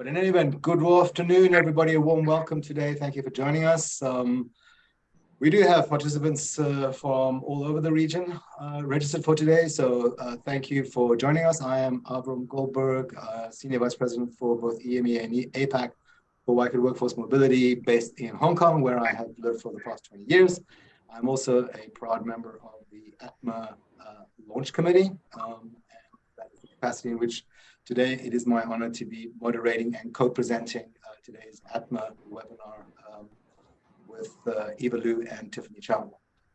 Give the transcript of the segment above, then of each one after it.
in any event, good afternoon, everybody. A warm welcome today. Thank you for joining us. We do have participants from all over the region registered for today. So thank you for joining us. I am Avram Goldberg, Senior Vice President for both EMEA and APAC for Wicked Workforce Mobility based in Hong Kong, where I have lived for the past 20 years. I'm also a proud member of the ATMA Launch Committee. And that is the capacity in which today it is my honor to be moderating and co-presenting today's ATMA webinar with Eva Liu and Tiffany Chow.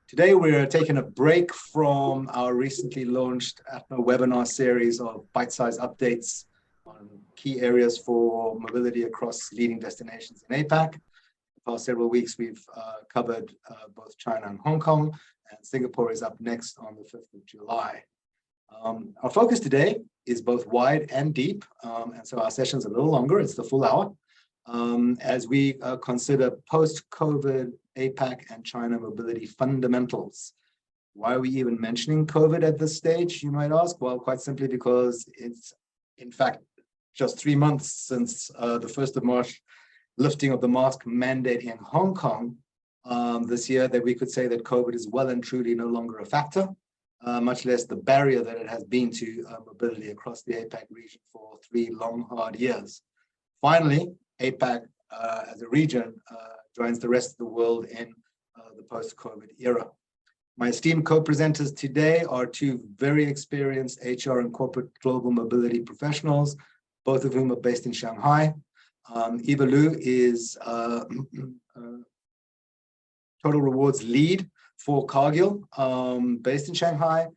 Today we're taking a break from our recently launched ATMA webinar series of bite-sized updates on key areas for mobility across leading destinations in APAC. The past several weeks we've covered both China and Hong Kong, and Singapore is up next on the 5th of July. Our focus today is both wide and deep, and so our session's a little longer, it's the full hour, as we consider post-COVID APAC and China mobility fundamentals. Why are we even mentioning COVID at this stage, you might ask? Well, quite simply because it's, in fact, just 3 months since the 1st of March lifting of the mask mandate in Hong Kong this year, that we could say that COVID is well and truly no longer a factor. Much less the barrier that it has been to mobility across the APAC region for 3 long, hard years. Finally, APAC as a region joins the rest of the world in the post-COVID era. My esteemed co-presenters today are 2 very experienced HR and corporate global mobility professionals, both of whom are based in Shanghai. Eva Liu is Total Rewards lead for Cargill, based in Shanghai.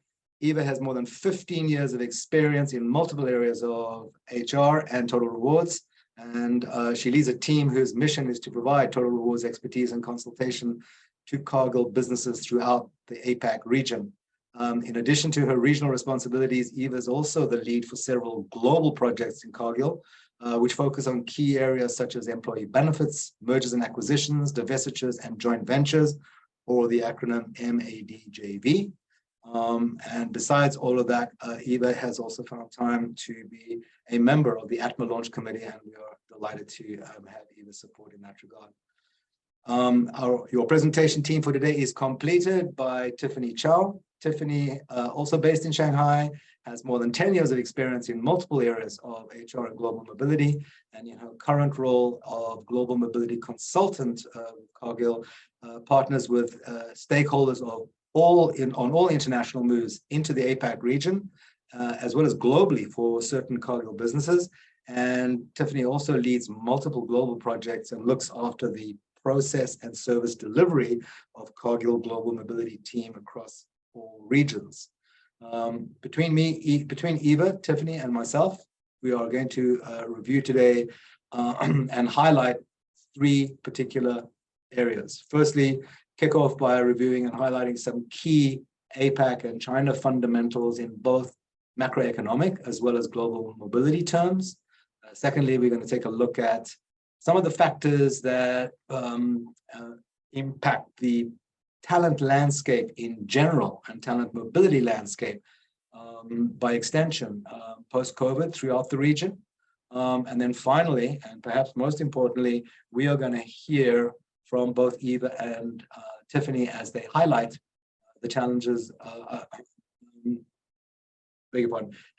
Eva has more than 15 years of experience in multiple areas of HR and Total Rewards, and she leads a team whose mission is to provide Total Rewards expertise and consultation to Cargill businesses throughout the APAC region. In addition to her regional responsibilities, Eva is also the lead for several global projects in Cargill, which focus on key areas such as employee benefits, mergers and acquisitions, divestitures, and joint ventures, or the acronym MADJV. And besides all of that, Eva has also found time to be a member of the ATMA Launch Committee, and we are delighted to have Eva's support in that regard. Your presentation team for today is completed by Tiffany Chow. Tiffany, also based in Shanghai, has more than 10 years of experience in multiple areas of HR and global mobility, and in her current role of global mobility consultant, Cargill partners with stakeholders of on all international moves into the APAC region, as well as globally for certain Cargill businesses. And Tiffany also leads multiple global projects and looks after the process and service delivery of Cargill global mobility team across all regions. Between Eva, Tiffany, and myself, we are going to review today and highlight 3 particular areas. Firstly, kick off by reviewing and highlighting some key APAC and China fundamentals in both macroeconomic as well as global mobility terms. Secondly, we're going to take a look at some of the factors that impact the talent landscape in general and talent mobility landscape by extension post-COVID throughout the region. And then finally, and perhaps most importantly, we are going to hear from both Eva and Tiffany as they highlight the challenges,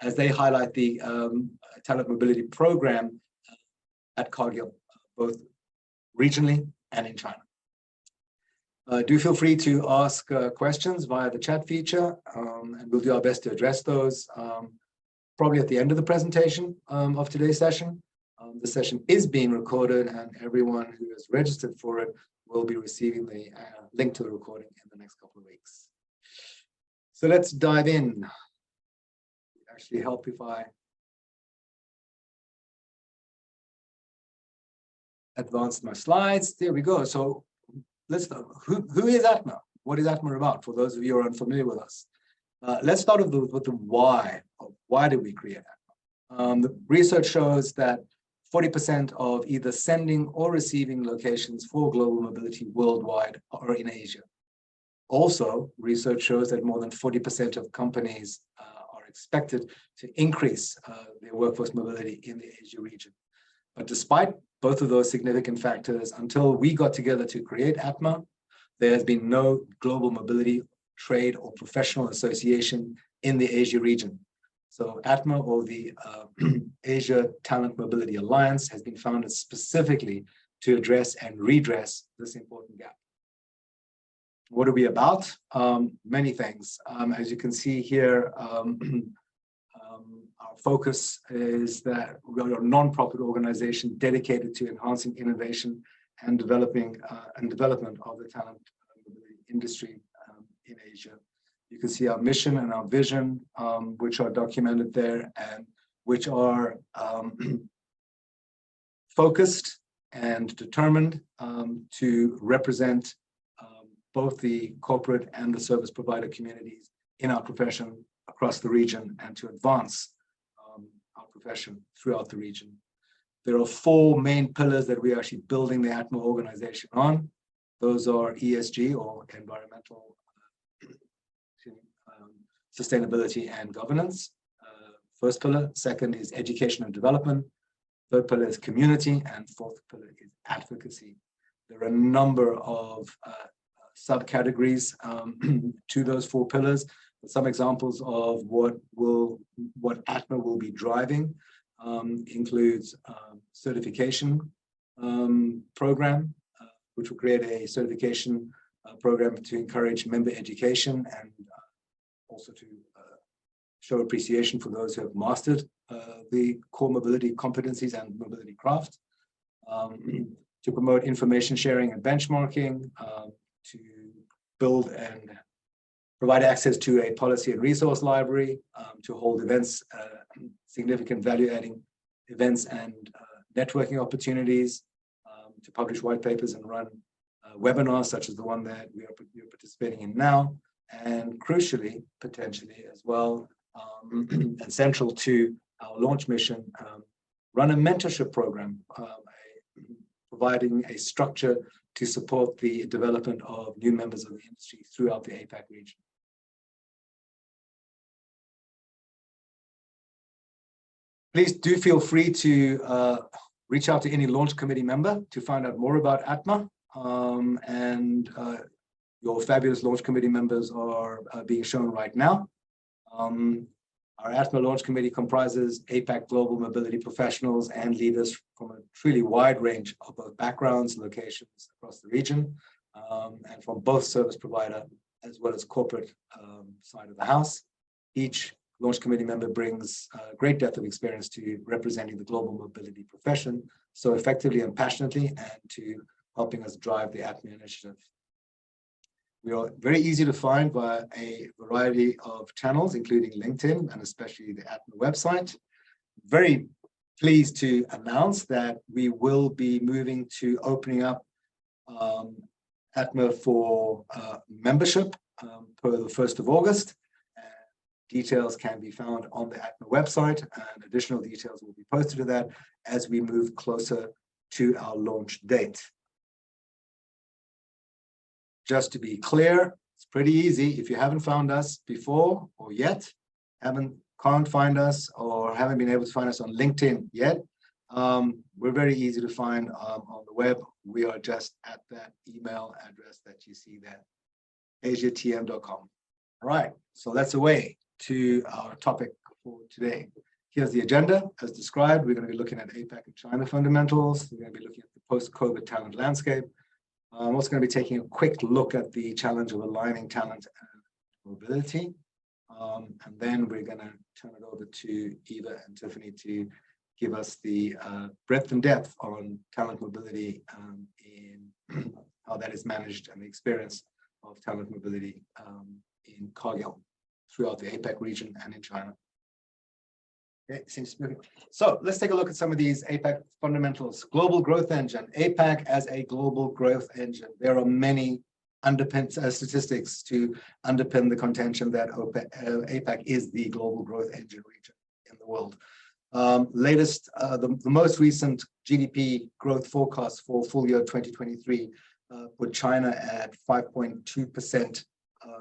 as they highlight the talent mobility program at Cargill, both regionally and in China. Do feel free to ask questions via the chat feature, and we'll do our best to address those probably at the end of the presentation of today's session. The session is being recorded, and everyone who is registered for it will be receiving the link to the recording in the next couple of weeks. So let's dive in. It actually help if I advance my slides. There we go. So let's start. Who is ATMA? What is ATMA about? For those of you who are unfamiliar with us, let's start with the why. Why did we create ATMA? The research shows that 40% of either sending or receiving locations for global mobility worldwide are in Asia. Also, research shows that more than 40% of companies are expected to increase their workforce mobility in the Asia region. But despite both of those significant factors, until we got together to create ATMA, there has been no global mobility, trade, or professional association in the Asia region. So ATMA, or the Asia Talent Mobility Alliance, has been founded specifically to address and redress this important gap. What are we about? Many things. As you can see here, our focus is that we are a non-profit organization dedicated to enhancing innovation and development of the talent mobility industry in Asia. You can see our mission and our vision, which are documented there, and which are focused and determined to represent both the corporate and the service provider communities in our profession across the region, and to advance our profession throughout the region. There are 4 main pillars that we are actually building the ATMA organization on. Those are ESG, or environmental sustainability and governance. First pillar. Second is education and development. Third pillar is community, and fourth pillar is advocacy. There are a number of subcategories to those 4 pillars. Some examples of what ATMA will be driving includes certification program, which will create a certification program to encourage member education and also to show appreciation for those who have mastered the core mobility competencies and mobility craft, to promote information sharing and benchmarking, to build and provide access to a policy and resource library, to hold events, significant value-adding events and networking opportunities, to publish white papers and run webinars such as the one that you're participating in now, and crucially, potentially as well, and central to our launch mission, run a mentorship program, providing a structure to support the development of new members of the industry throughout the APAC region. Please do feel free to reach out to any launch committee member to find out more about ATMA, and your fabulous launch committee members are being shown right now. Our ATMA launch committee comprises APAC global mobility professionals and leaders from a truly wide range of both backgrounds and locations across the region, and from both service provider as well as corporate side of the house. Each launch committee member brings a great depth of experience to representing the global mobility profession so effectively and passionately, and to helping us drive the ATMA initiative. We are very easy to find via a variety of channels, including LinkedIn and especially the ATMA website. Very pleased to announce that we will be moving to opening up ATMA for membership per the 1st of August. Details can be found on the ATMA website, and additional details will be posted to that as we move closer to our launch date. Just to be clear, it's pretty easy. If you haven't found us before or yet, can't find us or haven't been able to find us on LinkedIn yet, we're very easy to find on the web. We are just at that email address that you see there, asiatm.com. All right, so let's away to our topic for today. Here's the agenda. As described, we're going to be looking at APAC and China fundamentals. We're going to be looking at the post-COVID talent landscape. I'm also going to be taking a quick look at the challenge of aligning talent and mobility. And then we're going to turn it over to Eva and Tiffany to give us the breadth and depth on talent mobility in how that is managed and the experience of talent mobility in Cargill throughout the APAC region and in China. Okay, so let's take a look at some of these APAC fundamentals. Global growth engine, APAC as a global growth engine. There are many statistics to underpin the contention that APAC is the global growth engine region in the world. The most recent GDP growth forecast for full year 2023 put China at 5.2%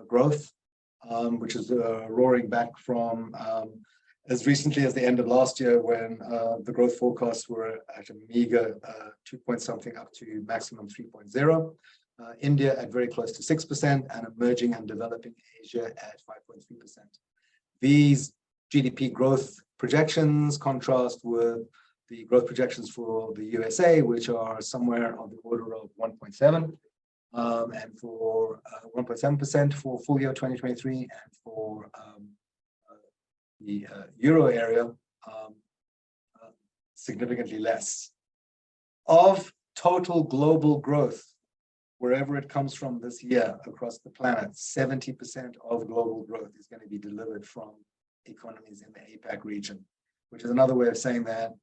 growth, which is roaring back from as recently as the end of last year, when the growth forecasts were at a meager 2 point something up to maximum 3.0. India at very close to 6%, and emerging and developing Asia at 5.3%. These GDP growth projections contrast with the growth projections for the USA, which are somewhere on the order of 1.7, and for 1.7% for full year 2023, and for the Euro area, significantly less. Of total global growth, wherever it comes from this year across the planet, 70% of global growth is going to be delivered from economies in the APAC region, which is another way of saying that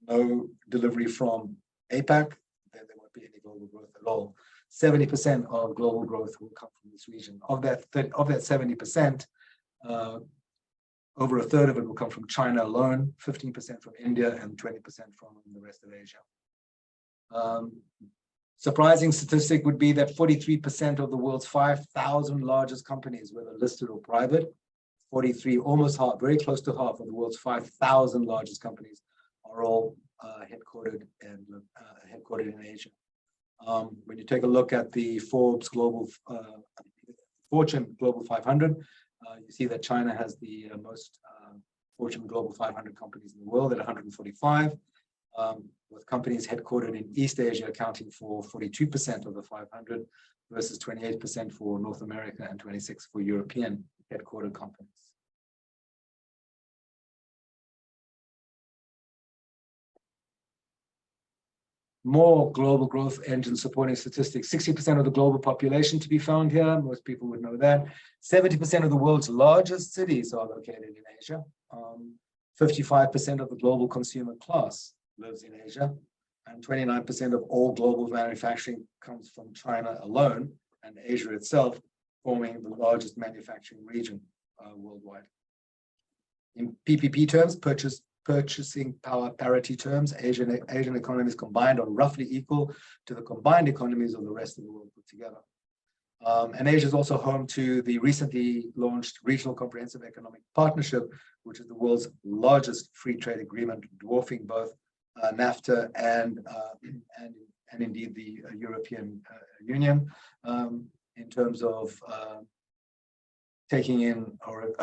no delivery from APAC, then there won't be any global growth at all. 70% of global growth will come from this region. Of that 70%, over a third of it will come from China alone, 15% from India, and 20% from the rest of Asia. Surprising statistic would be that 43% of the world's 5,000 largest companies, whether listed or private, 43, almost half, very close to half of the world's 5,000 largest companies are all headquartered in Asia. When you take a look at the Forbes Fortune Global 500, you see that China has the most Fortune Global 500 companies in the world at 145, with companies headquartered in East Asia accounting for 42% of the 500 versus 28% for North America and 26% for European headquartered companies. More global growth engine supporting statistics. 60% of the global population to be found here. Most people would know that. 70% of the world's largest cities are located in Asia. 55% of the global consumer class lives in Asia. And 29% of all global manufacturing comes from China alone, and Asia itself forming the largest manufacturing region worldwide. In PPP terms, purchasing power parity terms, Asian economies combined are roughly equal to the combined economies of the rest of the world put together. And Asia is also home to the recently launched Regional Comprehensive Economic Partnership, which is the world's largest free trade agreement, dwarfing both NAFTA and indeed the European Union in terms of taking in or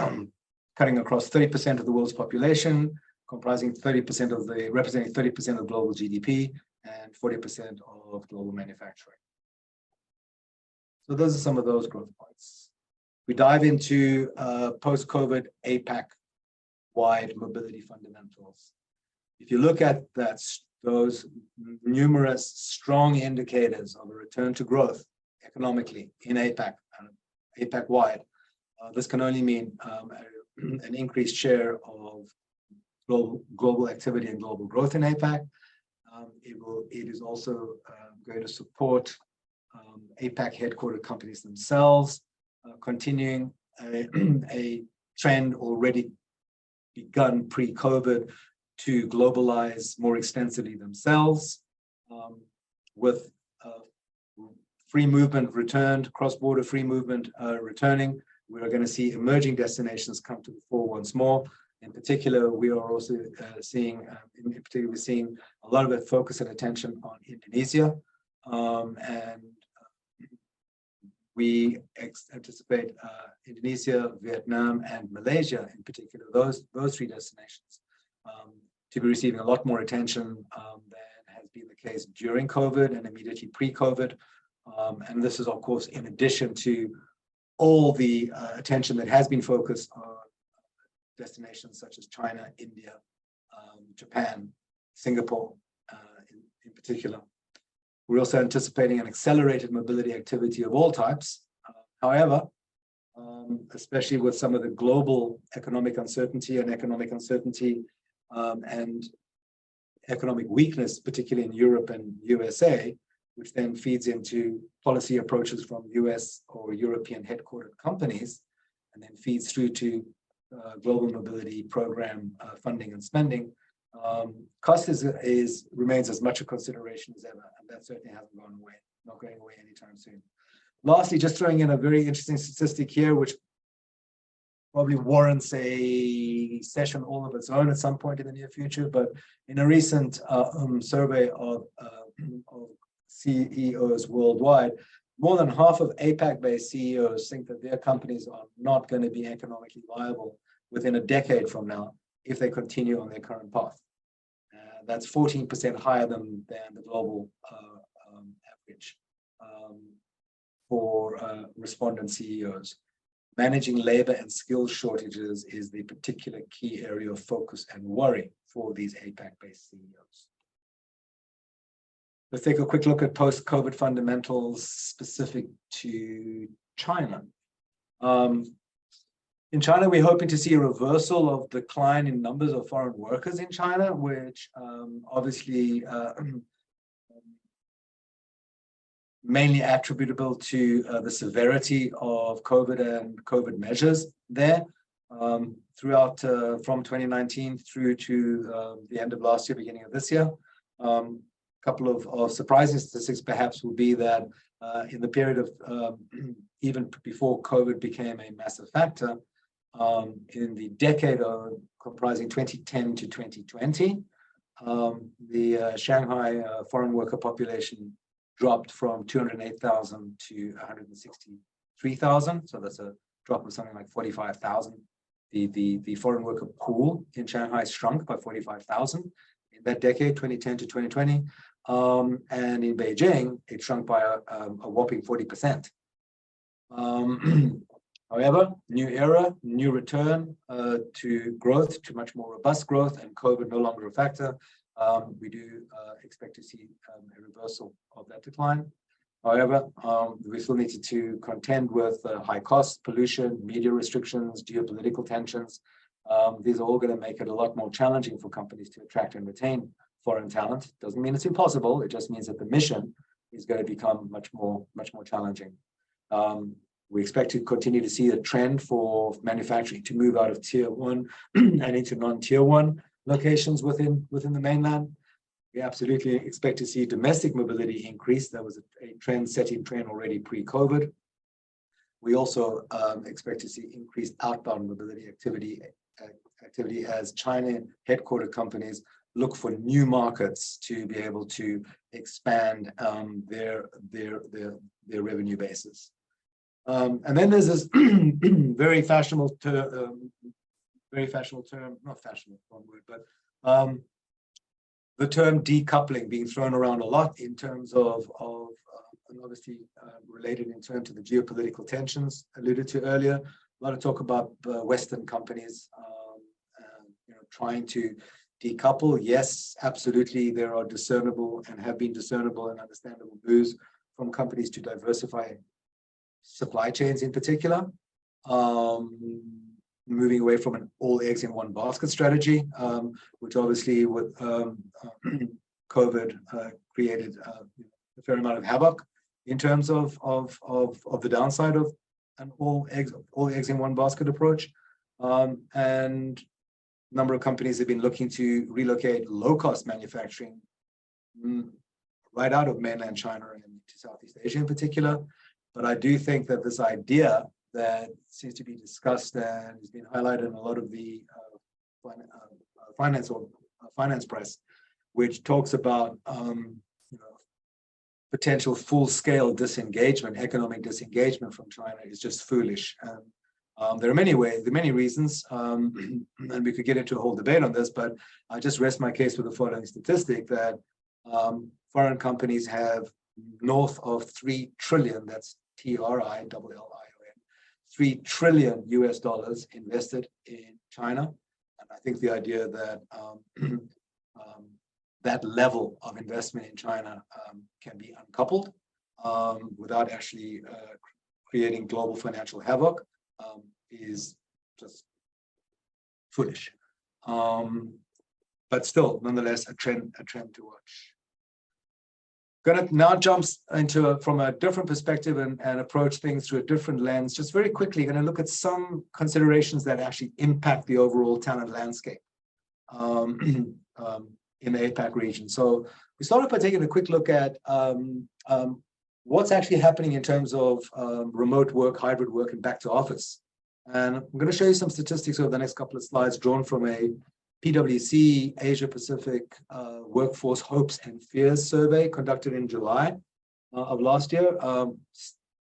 cutting across 30% of the world's population, comprising representing 30% of global GDP and 40% of global manufacturing. So those are some of those growth points. We dive into post-COVID APAC-wide mobility fundamentals. If you look at those numerous strong indicators of a return to growth economically in APAC and APAC-wide, this can only mean an increased share of global activity and global growth in APAC. It is also going to support APAC headquartered companies themselves, continuing a trend already begun pre-COVID to globalize more extensively themselves, with free movement returned, cross-border free movement returning. We are going to see emerging destinations come to the fore once more. In particular, we are also seeing a lot of focus and attention on Indonesia, and we anticipate Indonesia, Vietnam, and Malaysia, in particular, those three destinations, to be receiving a lot more attention than has been the case during COVID and immediately pre-COVID. And this is, of course, in addition to all the attention that has been focused on destinations such as China, India, Japan, Singapore, in particular. We're also anticipating an accelerated mobility activity of all types. However, especially with some of the global economic uncertainty and economic weakness, particularly in Europe and USA, which then feeds into policy approaches from US or European headquartered companies, and then feeds through to global mobility program funding and spending. Cost remains as much a consideration as ever, and that certainly hasn't gone away, not going away anytime soon. Lastly, just throwing in a very interesting statistic here, which probably warrants a session all of its own at some point in the near future. But in a recent survey of CEOs worldwide, more than half of APAC-based CEOs think that their companies are not going to be economically viable within a decade from now if they continue on their current path. That's 14% higher than the global average for respondent CEOs. Managing labor and skills shortages is the particular key area of focus and worry for these APAC-based CEOs. Let's take a quick look at post-COVID fundamentals specific to China. In China, we're hoping to see a reversal of decline in numbers of foreign workers in China, which obviously mainly attributable to the severity of COVID and COVID measures there throughout from 2019 through to the end of last year, beginning of this year. Couple of surprising statistics perhaps will be that in the period of even before COVID became a massive factor, in the decade of comprising 2010 to 2020, the Shanghai foreign worker population dropped from 208,000 to 163,000. So that's a drop of something like 45,000. The foreign worker pool in Shanghai shrunk by 45,000 in that decade, 2010 to 2020. And in Beijing, it shrunk by a whopping 40%. However, new era, new return to growth, to much more robust growth, and COVID no longer a factor. We do expect to see a reversal of that decline. However, we still need to contend with high costs, pollution, media restrictions, geopolitical tensions. These are all going to make it a lot more challenging for companies to attract and retain foreign talent. Doesn't mean it's impossible. It just means that the mission is going to become much more challenging. We expect to continue to see a trend for manufacturing to move out of tier 1 and into non-tier 1 locations within the mainland. We absolutely expect to see domestic mobility increase. That was a setting trend already pre-COVID. We also expect to see increased outbound mobility activity as China headquartered companies look for new markets to be able to expand their revenue bases. And then there's this very fashionable term, not fashionable, wrong word, but the term decoupling being thrown around a lot in terms of and obviously related in terms to the geopolitical tensions alluded to earlier. A lot of talk about Western companies trying to decouple. Yes, absolutely, there are discernible and have been discernible and understandable moves from companies to diversify supply chains in particular, moving away from an all eggs in one basket strategy, which obviously with COVID created a fair amount of havoc in terms of the downside of an all eggs in one basket approach. And a number of companies have been looking to relocate low-cost manufacturing right out of mainland China and to Southeast Asia in particular. But I do think that this idea that seems to be discussed and has been highlighted in a lot of the finance press, which talks about potential full-scale disengagement, economic disengagement from China, is just foolish. And there are many reasons, and we could get into a whole debate on this, but I just rest my case with the following statistic that foreign companies have north of 3 trillion, that's TRILLION, $3 trillion invested in China. And I think the idea that that level of investment in China can be uncoupled without actually creating global financial havoc is just foolish. But still, nonetheless, a trend to watch. Going to now jump into from a different perspective and approach things through a different lens. Just very quickly, going to look at some considerations that actually impact the overall talent landscape in the APAC region. So we started by taking a quick look at what's actually happening in terms of remote work, hybrid work, and back to office And I'm going to show you some statistics over the next couple of slides drawn from a PwC Asia Pacific Workforce Hopes and Fears survey conducted in July of last year.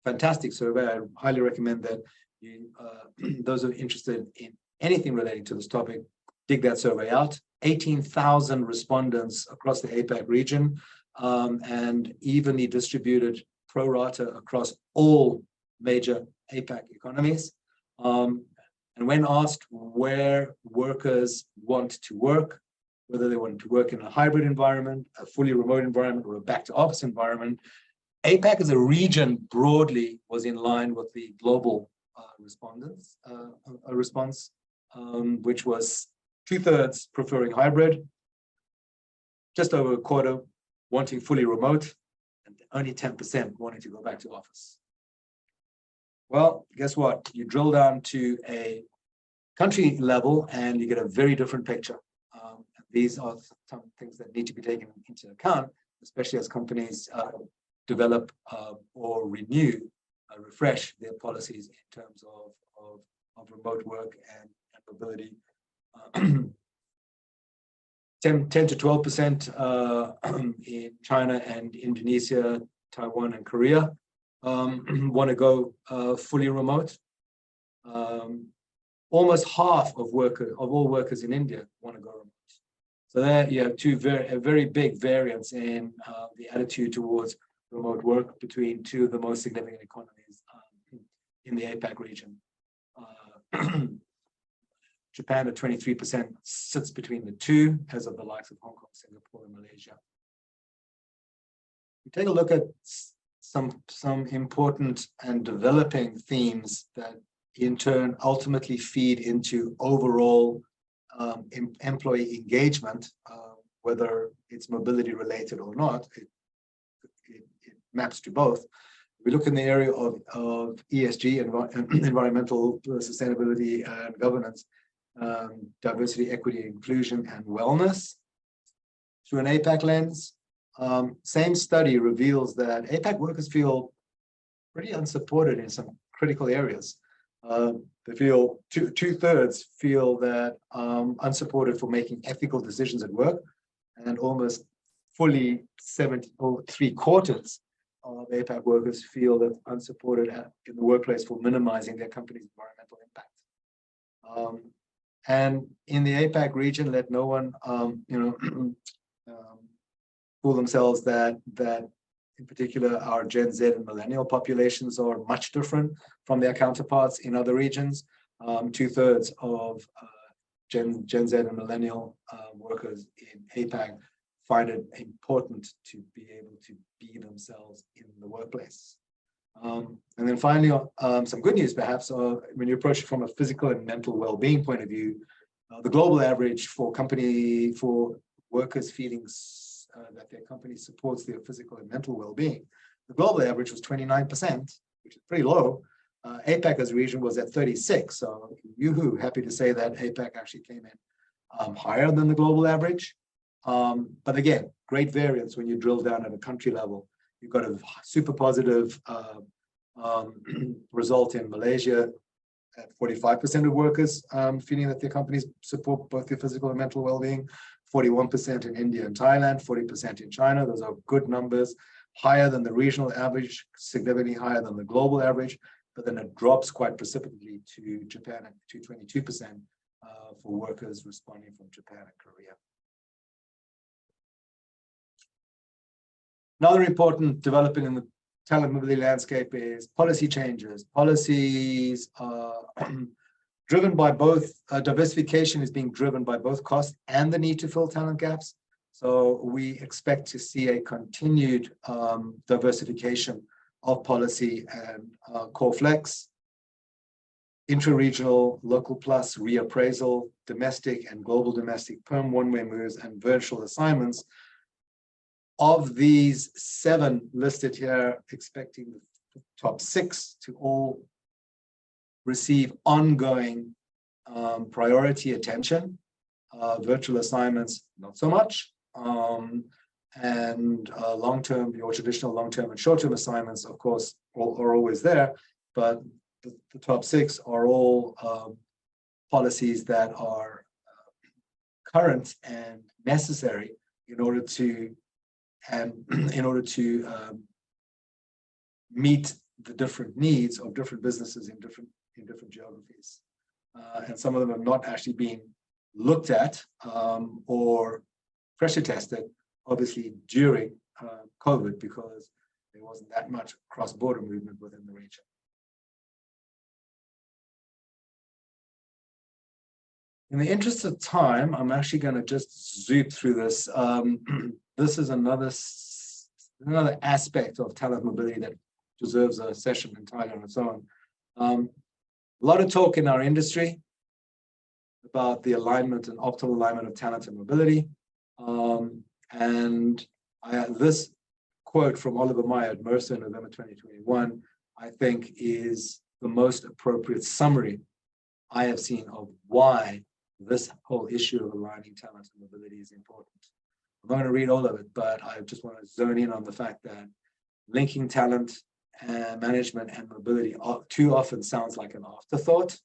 Fantastic survey. I highly recommend that you, those who are interested in anything relating to this topic, dig that survey out. 18,000 respondents across the APAC region, and evenly distributed pro rata across all major APAC economies. And when asked where workers want to work, whether they want to work in a hybrid environment, a fully remote environment, or a back-to-office environment, APAC as a region broadly was in line with the global response, which was 2/3 preferring hybrid, just over a quarter wanting fully remote, and only 10% wanting to go back to office. Well, guess what? You drill down to a country level and you get a very different picture. These are some things that need to be taken into account, especially as companies develop or renew, refresh their policies in terms of remote work and mobility. 10 to 12% in China and Indonesia, Taiwan and Korea want to go fully remote. Almost half of all workers in India want to go remote. So there you have a very big variance in the attitude towards remote work between two of the most significant economies in the APAC region. Japan at 23% sits between the two, as of the likes of Hong Kong, Singapore, and Malaysia. We take a look at some important and developing themes that in turn ultimately feed into overall employee engagement, whether it's mobility related or not. It maps to both. We look in the area of ESG, environmental sustainability and governance, diversity, equity, inclusion, and wellness through an APAC lens. Same study reveals that APAC workers feel pretty unsupported in some critical areas. They feel 2/3 feel that unsupported for making ethical decisions at work, and almost fully 3/4 of APAC workers feel that unsupported in the workplace for minimizing their company's environmental impact. And in the APAC region, let no one fool themselves that in particular our Gen Z and millennial populations are much different from their counterparts in other regions. 2/3 of Gen Z and millennial workers in APAC find it important to be able to be themselves in the workplace. And then finally, some good news perhaps, when you approach it from a physical and mental well-being point of view, the global average for workers feeling that their company supports their physical and mental well-being, the global average was 29%, which is pretty low. APAC as a region was at 36%, so yoo-hoo, happy to say that APAC actually came in higher than the global average. But again, great variance when you drill down at a country level. You've got a super positive result in Malaysia at 45% of workers feeling that their companies support both their physical and mental well-being, 41% in India and Thailand, 40% in China. Those are good numbers, higher than the regional average, significantly higher than the global average, but then it drops quite precipitously to Japan at 22% for workers responding from Japan and Korea. Another important development in the talent mobility landscape is policy changes. Policies driven by both, diversification is being driven by both cost and the need to fill talent gaps. So we expect to see a continued diversification of policy and core flex, intra-regional, local plus, reappraisal, domestic and global domestic, perm one-way moves, and virtual assignments. Of these 7 listed here, expecting the top 6 to all receive ongoing priority attention. Virtual assignments, not so much. And long-term, your traditional long-term and short-term assignments, of course, are always there, but the top 6 are all policies that are current and necessary in order to meet the different needs of different businesses in different geographies. And some of them have not actually been looked at or pressure tested, obviously during COVID, because there wasn't that much cross-border movement within the region. In the interest of time, I'm actually going to just zoom through this. This is another aspect of talent mobility that deserves a session entirely on its own. A lot of talk in our industry about the alignment and optimal alignment of talent and mobility. This quote from Oliver Meyer at Mercer in November 2021, I think is the most appropriate summary I have seen of why this whole issue of aligning talent and mobility is important. I'm not going to read all of it, but I just want to zone in on the fact that linking talent and management and mobility too often sounds like an afterthought.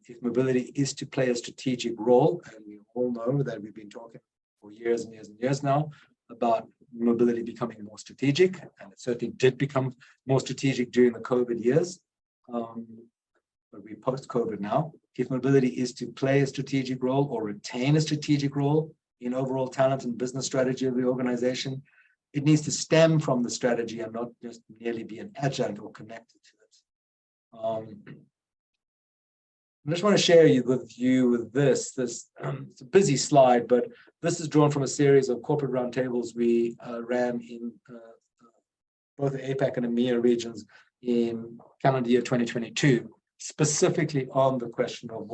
If mobility is to play a strategic role, and we all know that we've been talking for years and years and years now about mobility becoming more strategic, and it certainly did become more strategic during the COVID years, but we're post-COVID now. If mobility is to play a strategic role or retain a strategic role in overall talent and business strategy of the organization, it needs to stem from the strategy and not just merely be an adjunct or connected to it. I just want to share with you this. It's a busy slide, but this is drawn from a series of corporate roundtables we ran in both the APAC and EMEA regions in calendar year 2022, specifically on the question of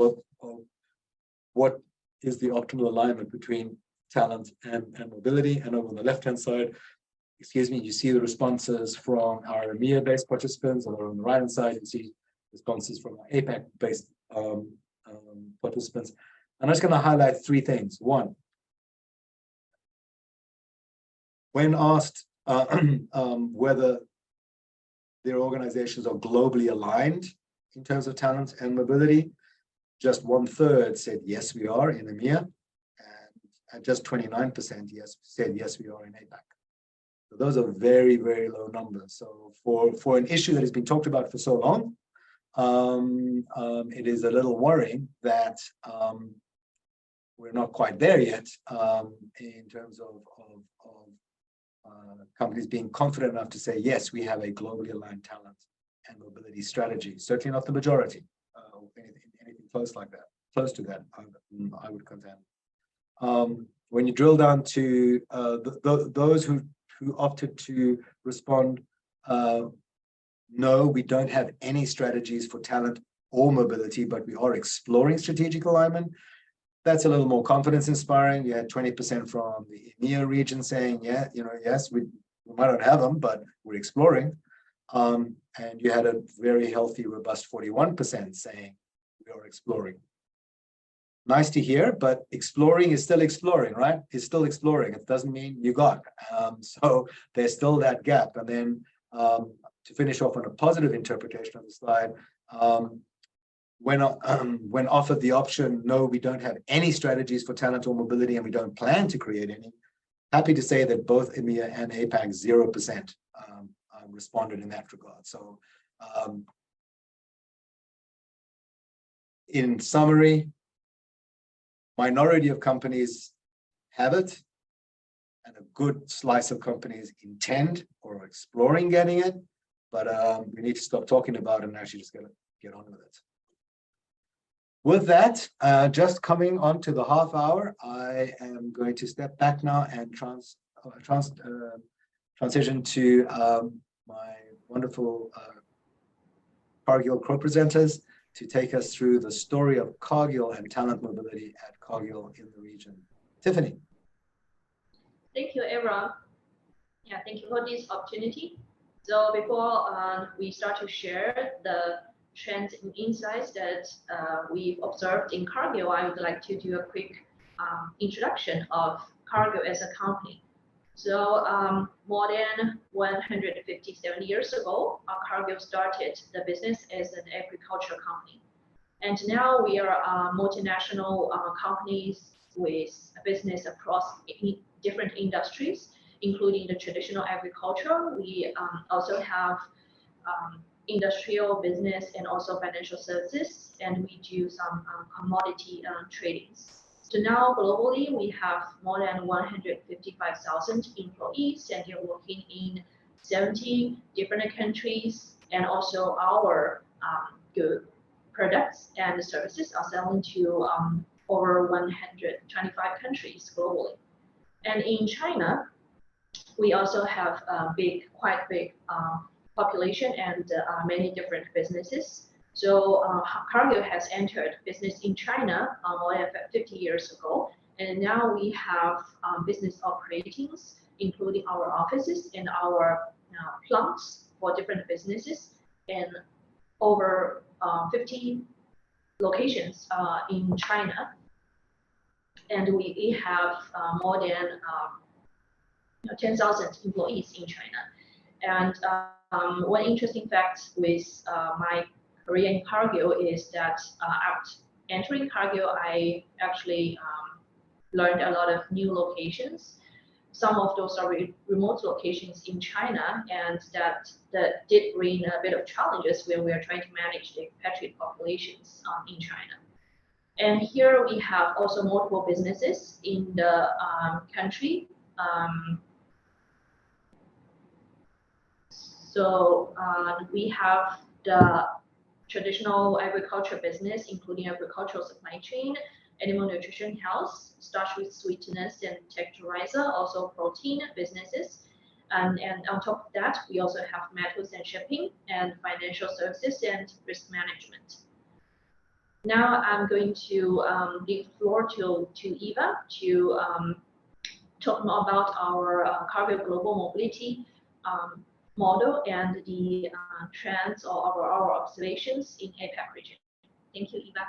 what is the optimal alignment between talent and mobility. And over on the left-hand side, you see the responses from our EMEA-based participants, and on the right-hand side, you see responses from our APAC-based participants. I'm just going to highlight 3 things. One, when asked whether their organizations are globally aligned in terms of talent and mobility, just 1/3 said yes, we are in EMEA, and just 29% said yes, we are in APAC. So those are very, very low numbers. So for an issue that has been talked about for so long, it is a little worrying that we're not quite there yet in terms of companies being confident enough to say, yes, we have a globally aligned talent and mobility strategy. Certainly not the majority, or anything close to that, I would contend. When you drill down to those who opted to respond, no, we don't have any strategies for talent or mobility, but we are exploring strategic alignment. That's a little more confidence inspiring. You had 20% from the EMEA region saying, yeah, yes, we might not have them, but we're exploring. And you had a very healthy, robust 41% saying we are exploring. Nice to hear, but exploring is still exploring, right? It's still exploring. It doesn't mean you got. So there's still that gap. And then to finish off on a positive interpretation of the slide, when offered the option, no, we don't have any strategies for talent or mobility, and we don't plan to create any, happy to say that both EMEA and APAC 0% responded in that regard. So in summary, minority of companies have it, and a good slice of companies intend or are exploring getting it, but we need to stop talking about it and actually just get on with it. With that, just coming on to the half hour, I am going to step back now and transition to my wonderful Cargill co-presenters to take us through the story of Cargill and talent mobility at Cargill in the region. Tiffany. Thank you, Aaron. Yeah, thank you for this opportunity. So before we start to share the trends and insights that we've observed in Cargill, I would like to do a quick introduction of Cargill as a company. So more than 157 years ago, Cargill started the business as an agriculture company. And now we are multinational companies with a business across different industries, including the traditional agriculture. We also have industrial business and also financial services, and we do some commodity tradings. So now globally, we have more than 155,000 employees, and they're working in 70 different countries, and also our good products and services are selling to over 125 countries globally. And in China, we also have a quite big population and many different businesses. So Cargill has entered business in China more than 50 years ago, and now we have business operations, including our offices and our plants for different businesses, and over 50 locations in China. And we have more than 10,000 employees in China. And one interesting fact with my career in Cargill is that after entering Cargill, I actually learned a lot of new locations. Some of those are remote locations in China, and that did bring a bit of challenges when we are trying to manage the expatriate populations in China. And here we have also multiple businesses in the country. So we have the traditional agriculture business, including agricultural supply chain, animal nutrition health, starch with sweetness and texturizer, also protein businesses. And on top of that, we also have metals and shipping and financial services and risk management. Now I'm going to leave the floor to Eva to talk more about our Cargill Global Mobility model and the trends or our observations in APAC region. Thank you, Eva.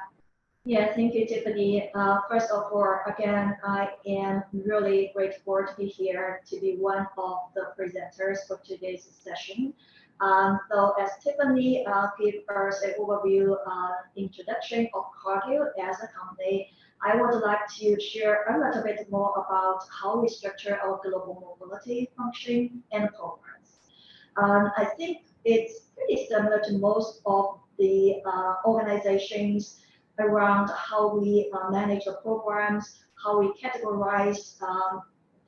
Yeah, thank you, Tiffany. First of all, again, I am really grateful to be here to be one of the presenters for today's session. So as Tiffany gave us an overview introduction of Cargill as a company, I would like to share a little bit more about how we structure our global mobility function and programs. I think it's pretty similar to most of the organizations around how we manage the programs, how we categorize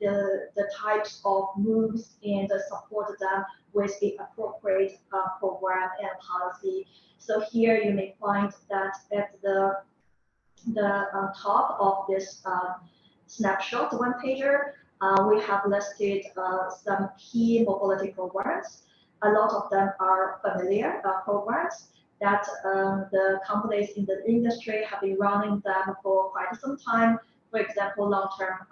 the types of moves and support them with the appropriate program and policy. So here you may find that at the top of this snapshot one-pager, we have listed some key mobility programs. A lot of them are familiar programs that the companies in the industry have been running them for quite some time. For example, long-term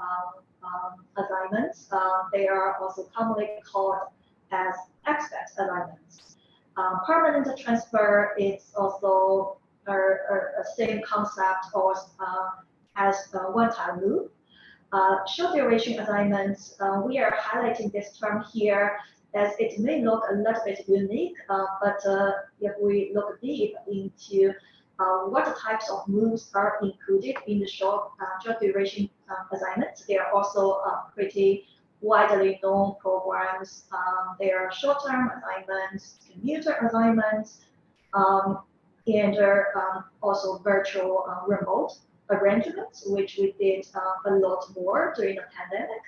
assignments. They are also commonly called as expat assignments. Permanent transfer is also a same concept or as a one-time move. Short duration assignments, we are highlighting this term here as it may look a little bit unique, but if we look deep into what types of moves are included in the short duration assignments, they are also pretty widely known programs. They are short-term assignments, commuter assignments, and also virtual remote arrangements, which we did a lot more during the pandemic.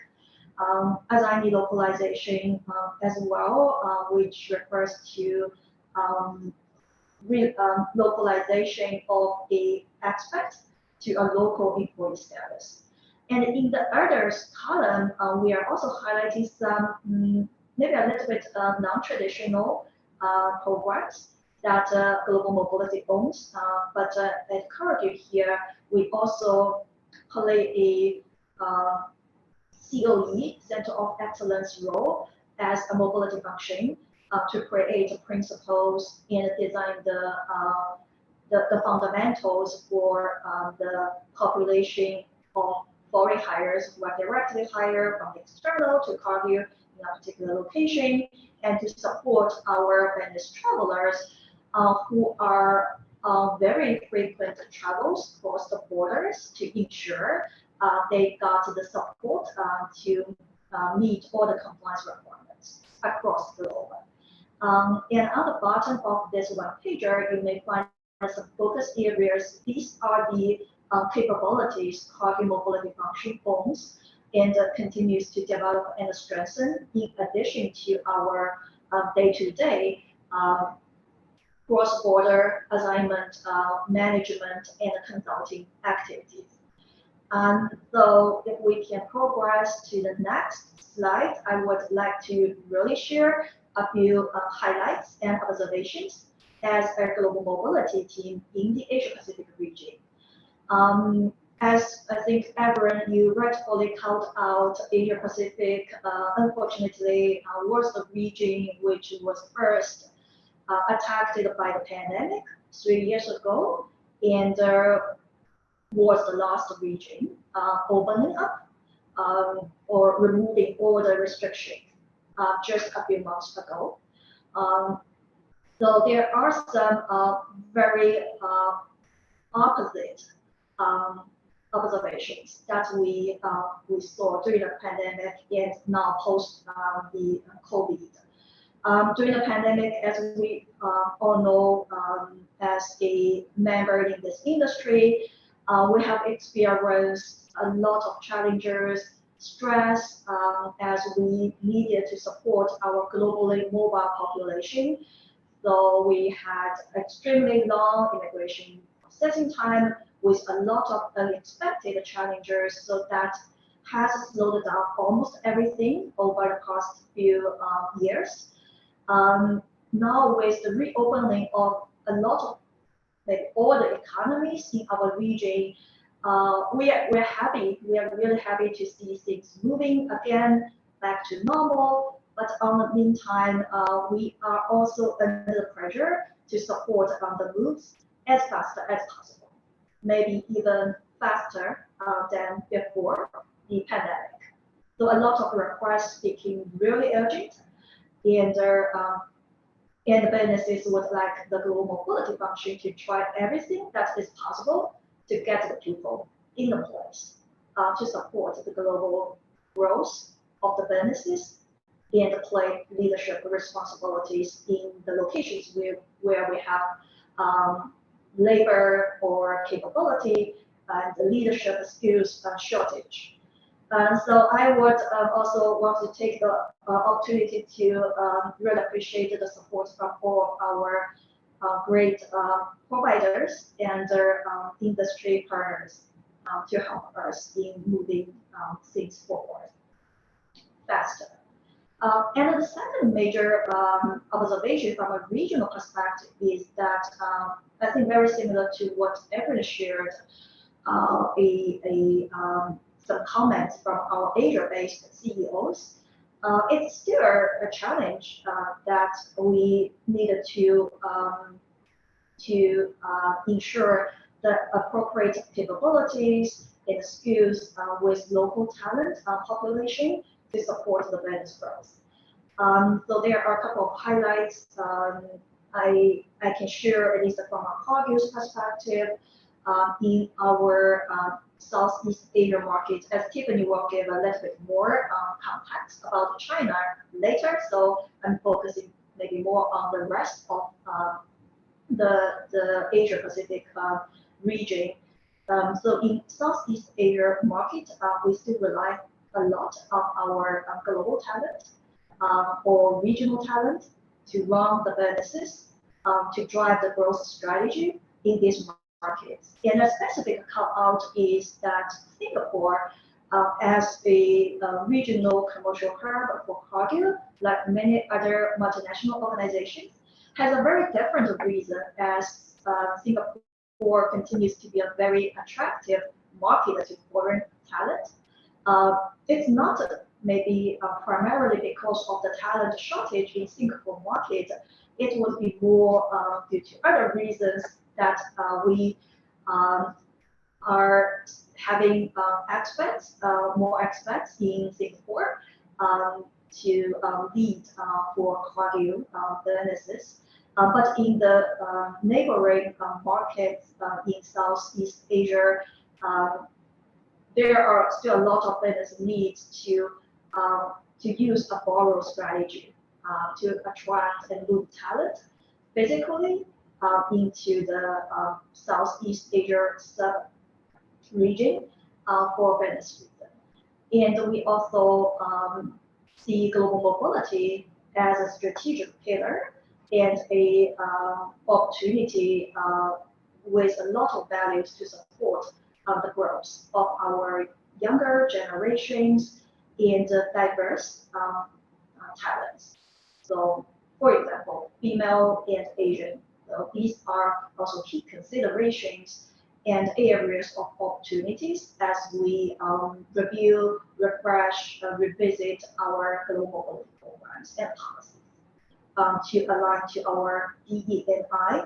Assignee localization as well, which refers to localization of the expat to a local employee status. And in the others column, we are also highlighting some maybe a little bit non-traditional programs that Global Mobility owns. But at Cargill here, we also play a COE, Center of Excellence role as a mobility function to create principles and design the fundamentals for the population of foreign hires who are directly hired from the external to Cargill in a particular location, and to support our Venice travelers who are very frequent travels across the borders to ensure they got the support to meet all the compliance requirements across the globe. And on the bottom of this one pager, you may find some focus areas. These are the capabilities Cargill Mobility Function owns and continues to develop and strengthen in addition to our day-to-day cross-border assignment, management, and consulting activities. And so if we can progress to the next slide, I would like to really share a few highlights and observations as a global mobility team in the Asia Pacific region. As I think everyone, you rightfully called out Asia Pacific, unfortunately, was the region which was first attacked by the pandemic 3 years ago, and was the last region opening up or removing all the restrictions just a few months ago. So there are some very opposite observations that we saw during the pandemic and now post the COVID. During the pandemic, as we all know, as a member in this industry, we have experienced a lot of challenges, stress, as we needed to support our globally mobile population. So we had extremely long immigration processing time with a lot of unexpected challenges, so that has slowed down almost everything over the past few years. Now with the reopening of a lot of all the economies in our region, we're happy. We are really happy to see things moving again back to normal. But on the meantime, we are also under the pressure to support the moves as fast as possible, maybe even faster than before the pandemic. So a lot of requests became really urgent, and the businesses would like the global mobility function to try everything that is possible to get the people in the place to support the global growth of the businesses and play leadership responsibilities in the locations where we have labor or capability and leadership skills shortage. So I would also want to take the opportunity to really appreciate the support from all of our great providers and their industry partners to help us in moving things forward faster. And the second major observation from a regional perspective is that I think very similar to what Evelyn shared, some comments from our Asia-based CEOs. It's still a challenge that we needed to ensure the appropriate capabilities and skills with local talent population to support the business growth. So there are a couple of highlights I can share, at least from a Cargill's perspective, in our Southeast Asia market, as Tiffany will give a little bit more context about China later. So I'm focusing maybe more on the rest of the Asia Pacific region. So in Southeast Asia market, we still rely a lot on our global talent or regional talent to run the businesses, to drive the growth strategy in these markets. And a specific call out is that Singapore, as a regional commercial hub for Cargill, like many other multinational organizations, has a very different reason, as Singapore continues to be a very attractive market to foreign talent. It's not maybe primarily because of the talent shortage in Singapore market. It would be more due to other reasons that we having experts, more experts in Singapore to lead for Cargill businesses. But in the neighboring markets in Southeast Asia, there are still a lot of business needs to use a borrow strategy to attract and move talent physically into the Southeast Asia sub-region for business reasons. And we also see global mobility as a strategic pillar and a opportunity with a lot of values to support the growth of our younger generations and diverse talents. So, for example, female and Asian. So these are also key considerations and areas of opportunities as we review, refresh, revisit our global mobility programs and policies to align to our DE&I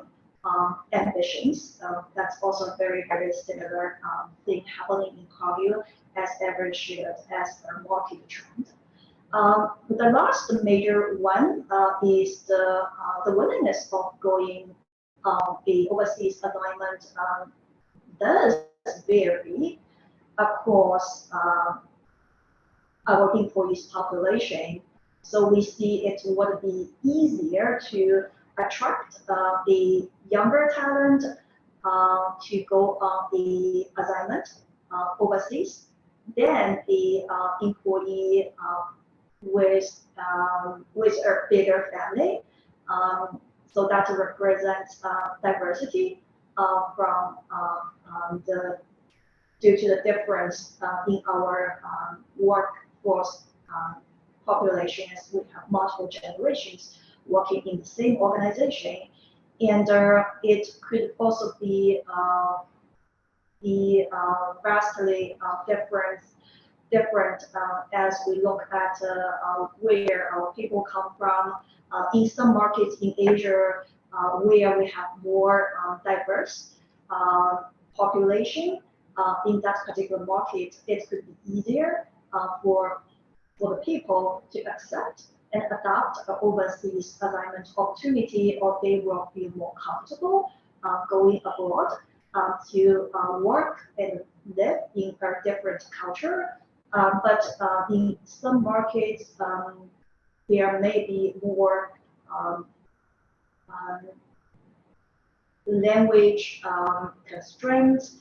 ambitions. That's also a very, very similar thing happening in Cargill as ever shared as a market trend. The last major one is the willingness of going the overseas assignment does vary across our employees population. So we see it would be easier to attract the younger talent to go on the assignment overseas than the employee with a bigger family. So that represents diversity from due to the difference in our workforce population, as we have multiple generations working in the same organization, and it could also be vastly different as we look at where our people come from. In some markets in Asia, where we have more diverse population, in that particular market, it could be easier for the people to accept and adopt an overseas assignment opportunity, or they will feel more comfortable going abroad to work and live in a different culture. But in some markets, there may be more language constraints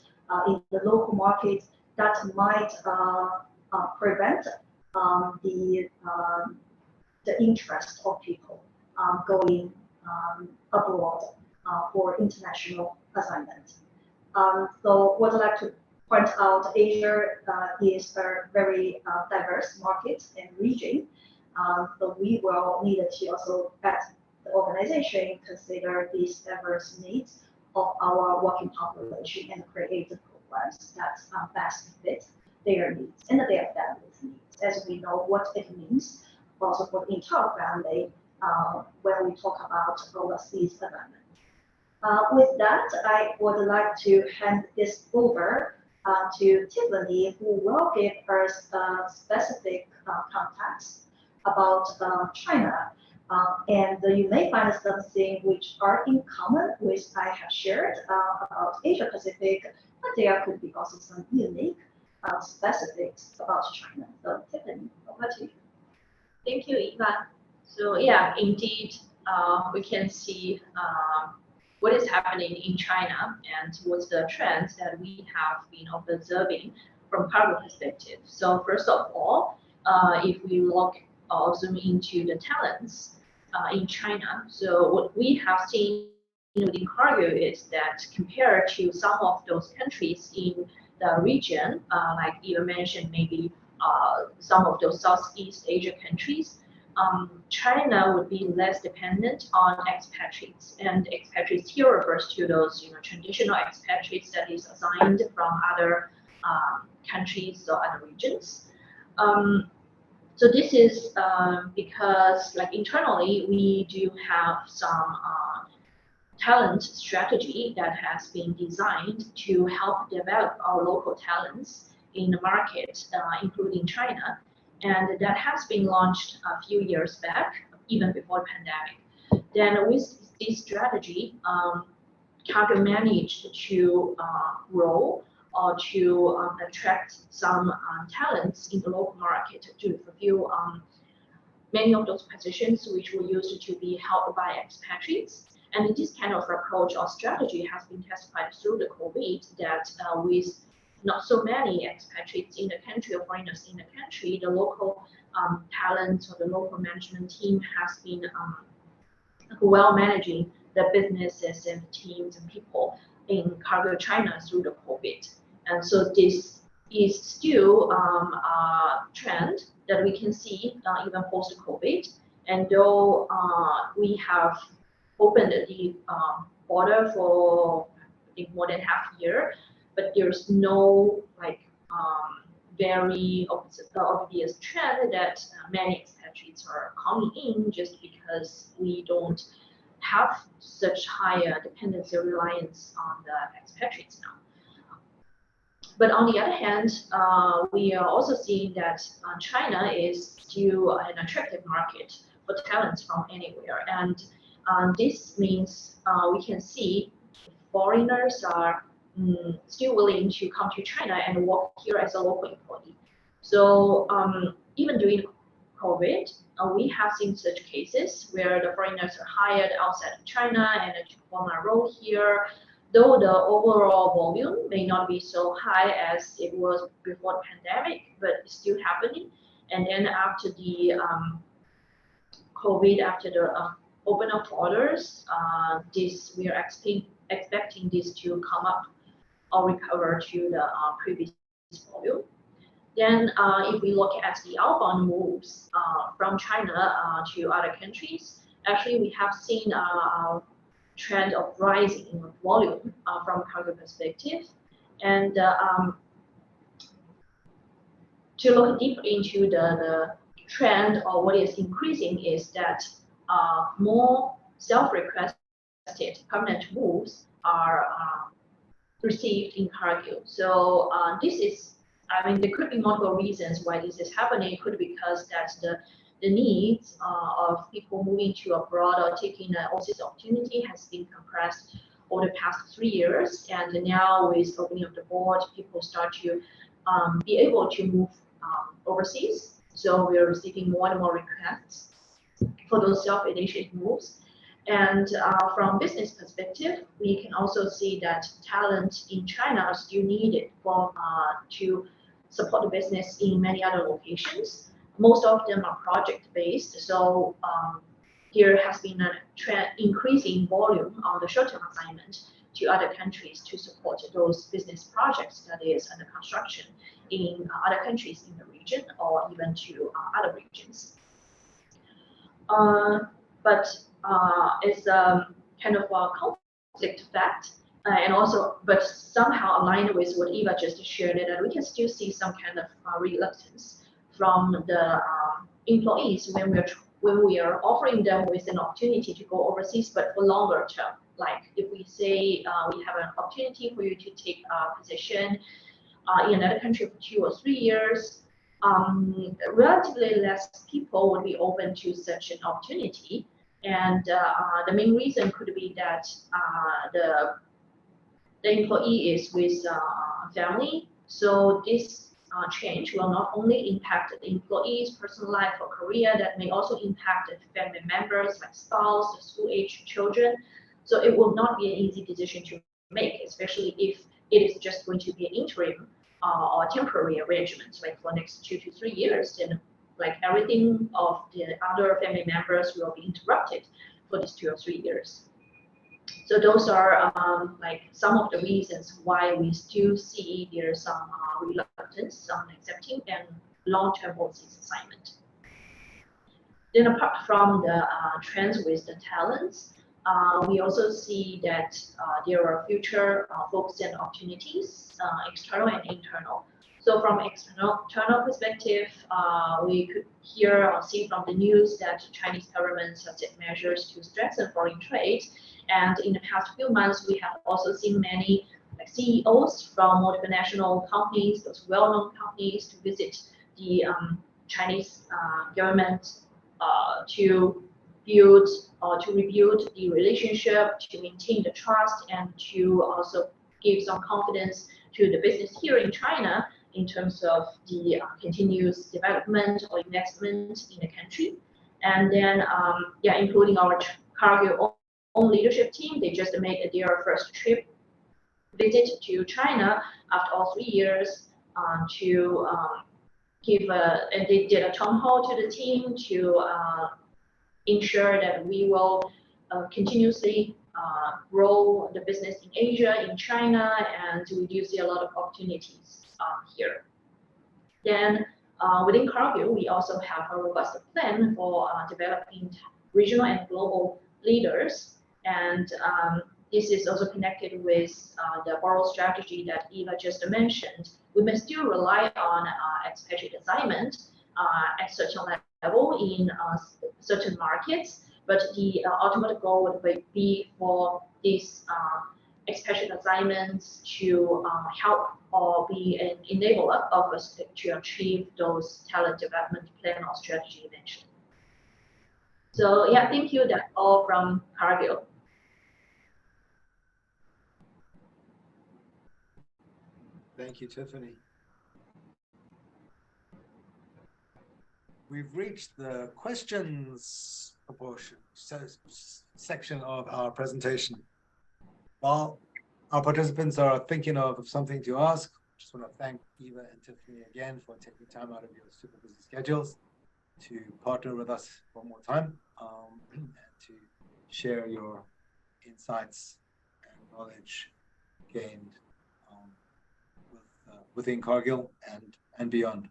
in the local market that might prevent the interest of people going abroad for international assignments. So what I'd like to point out, Asia is a very diverse market and region. So we will need to also, as the organization, consider these diverse needs of our working population and create the programs that best fit their needs and their families' needs, as we know what it means also for the entire family when we talk about overseas assignment. With that, I would like to hand this over to Tiffany, who will give us specific context about China. And you may find something which are in common with I have shared about Asia Pacific, but there could be also some unique specifics about China. So Tiffany, over to you. Thank you, Eva. So yeah, indeed, we can see what is happening in China and what's the trends that we have been observing from Cargill perspective. So first of all, if we look or zoom into the talents in China, so what we have seen within Cargill is that compared to some of those countries in the region, like Eva mentioned, maybe some of those Southeast Asia countries, China would be less dependent on expatriates, and expatriates here refers to those traditional expatriates that is assigned from other countries or other regions. So this is because, like, internally we do have some talent strategy that has been designed to help develop our local talents in the market, including China. And that has been launched a few years back, even before the pandemic. Then with this strategy, Cargill managed to grow or to attract some talents in the local market to fulfill many of those positions which were used to be held by expatriates. And this kind of approach or strategy has been testified through the COVID that with not so many expatriates in the country or foreigners in the country, the local talent or the local management team has been well managing the businesses and teams and people in Cargill China through the COVID. And so this is still a trend that we can see even post-COVID. And though we have opened the border for I think more than half a year, but there's no like very obvious trend that many expatriates are coming in just because we don't have such high dependency or reliance on the expatriates now. But on the other hand, we are also seeing that China is still an attractive market for talents from anywhere. And this means we can see foreigners are still willing to come to China and work here as a local employee. So even during COVID, we have seen such cases where the foreigners are hired outside of China and to perform a role here, though the overall volume may not be so high as it was before the pandemic, but it's still happening. And then after the COVID, after the open up orders, we are expecting this to come up or recover to the previous volume. Then if we look at the outbound moves from China to other countries, actually we have seen a trend of rising volume from Cargill perspective. And to look deeper into the trend or what is increasing is that more self-requested permanent moves are received in Cargill. So this is, I mean, there could be multiple reasons why this is happening. It could be because that the needs of people moving to abroad or taking an overseas opportunity has been compressed over the past 3 years. And now with opening of the board, people start to be able to move overseas. So we are receiving more and more requests for those self-initiated moves. And from business perspective, we can also see that talent in China are still needed for to support the business in many other locations. Most of them are project-based, so there has been a trend increasing volume on the short-term assignment to other countries to support those business projects that is under construction in other countries in the region or even to other regions. But it's kind of a conflict fact, and also, but somehow aligned with what Eva just shared, that we can still see some kind of reluctance from the employees when we are offering them with an opportunity to go overseas, but for longer term. Like if we say we have an opportunity for you to take a position in another country for 2 or 3 years, relatively less people would be open to such an opportunity. And the main reason could be that the employee is with family. So this change will not only impact the employee's personal life or career, that may also impact the family members like spouse, school-age children. So it will not be an easy decision to make, especially if it is just going to be an interim or temporary arrangement, like for next 2 to 3 years. Then like everything of the other family members will be interrupted for these 2 or 3 years. So those are like some of the reasons why we still see there's some reluctance on accepting and long-term overseas assignment. Then apart from the trends with the talents, we also see that there are future focus and opportunities, external and internal. So from external perspective, we could hear or see from the news that the Chinese government has taken measures to strengthen foreign trade And in the past few months, we have also seen many like CEOs from multinational companies, those well-known companies, to visit the Chinese government to build or to rebuild the relationship, to maintain the trust, and to also give some confidence to the business here in China in terms of the continuous development or investment in the country. And then, yeah, including our Cargill own leadership team, they just made their first trip visit to China after all 3 years to and they did a town hall to the team to ensure that we will continuously grow the business in Asia, in China, and we do see a lot of opportunities here. Then within Cargill, we also have a robust plan for developing regional and global leaders. And this is also connected with the borrow strategy that Eva just mentioned. We may still rely on expatriate assignment at certain level in certain markets, but the ultimate goal would be for these expatriate assignments to help or be an enabler of us to achieve those talent development plan or strategy mentioned. So yeah, thank you. That's all from Cargill. Thank you, Tiffany. We've reached the questions section of our presentation. While our participants are thinking of something to ask, I just want to thank Eva and Tiffany again for taking time out of your super busy schedules to partner with us one more time and to share your insights and knowledge gained within Cargill and beyond.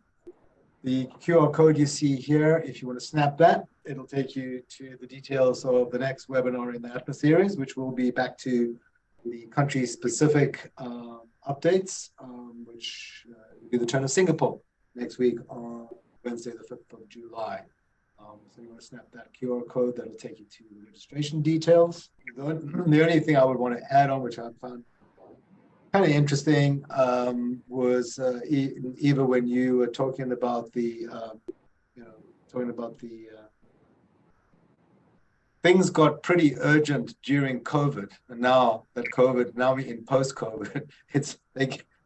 The QR code you see here, if you want to snap that, it'll take you to the details of the next webinar in the ATMA series, which will be back to the country-specific updates, which will be the turn of Singapore next week on Wednesday, the 5th of July. So you want to snap that QR code, that'll take you to the registration details. The only thing I would want to add on, which I found kind of interesting, was Eva, when you were talking about the, things got pretty urgent during COVID, and now we're in post-COVID,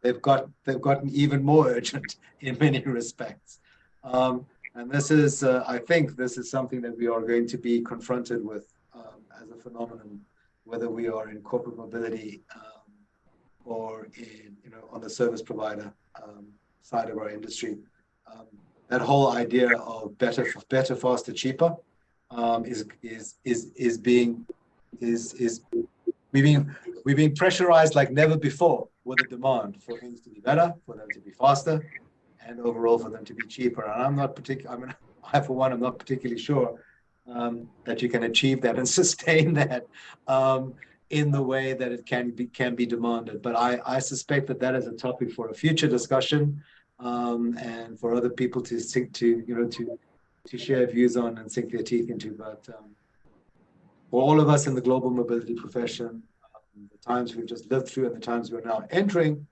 they've gotten even more urgent in many respects. And this is, I think, this is something that we are going to be confronted with as a phenomenon, whether we are in corporate mobility or in, on the service provider side of our industry. That whole idea of better, faster, cheaper we've been pressurized like never before with the demand for things to be better, for them to be faster, and overall for them to be cheaper. And I'm not I'm not particularly sure that you can achieve that and sustain that in the way that it can be demanded. But I suspect that is a topic for a future discussion, and for other people to share views on and sink their teeth into. But for all of us in the global mobility profession, the times we've just lived through and the times we're now entering,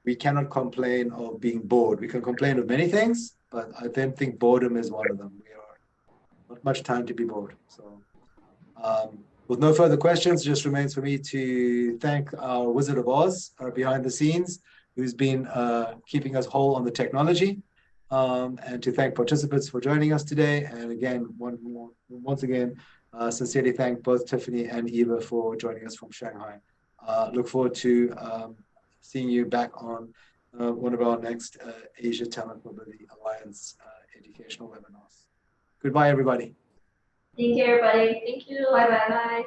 we cannot complain of being bored. We can complain of many things, but I don't think boredom is one of them. We are not much time to be bored. So with no further questions, just remains for me to thank our Wizard of Oz behind the scenes, who's been keeping us whole on the technology, and to thank participants for joining us today. And again, once again, sincerely thank both Tiffany and Eva for joining us from Shanghai. Look forward to seeing you back on one of our next Asia Talent Mobility Alliance educational webinars. Goodbye, everybody. Thank you, everybody. Thank you. Bye.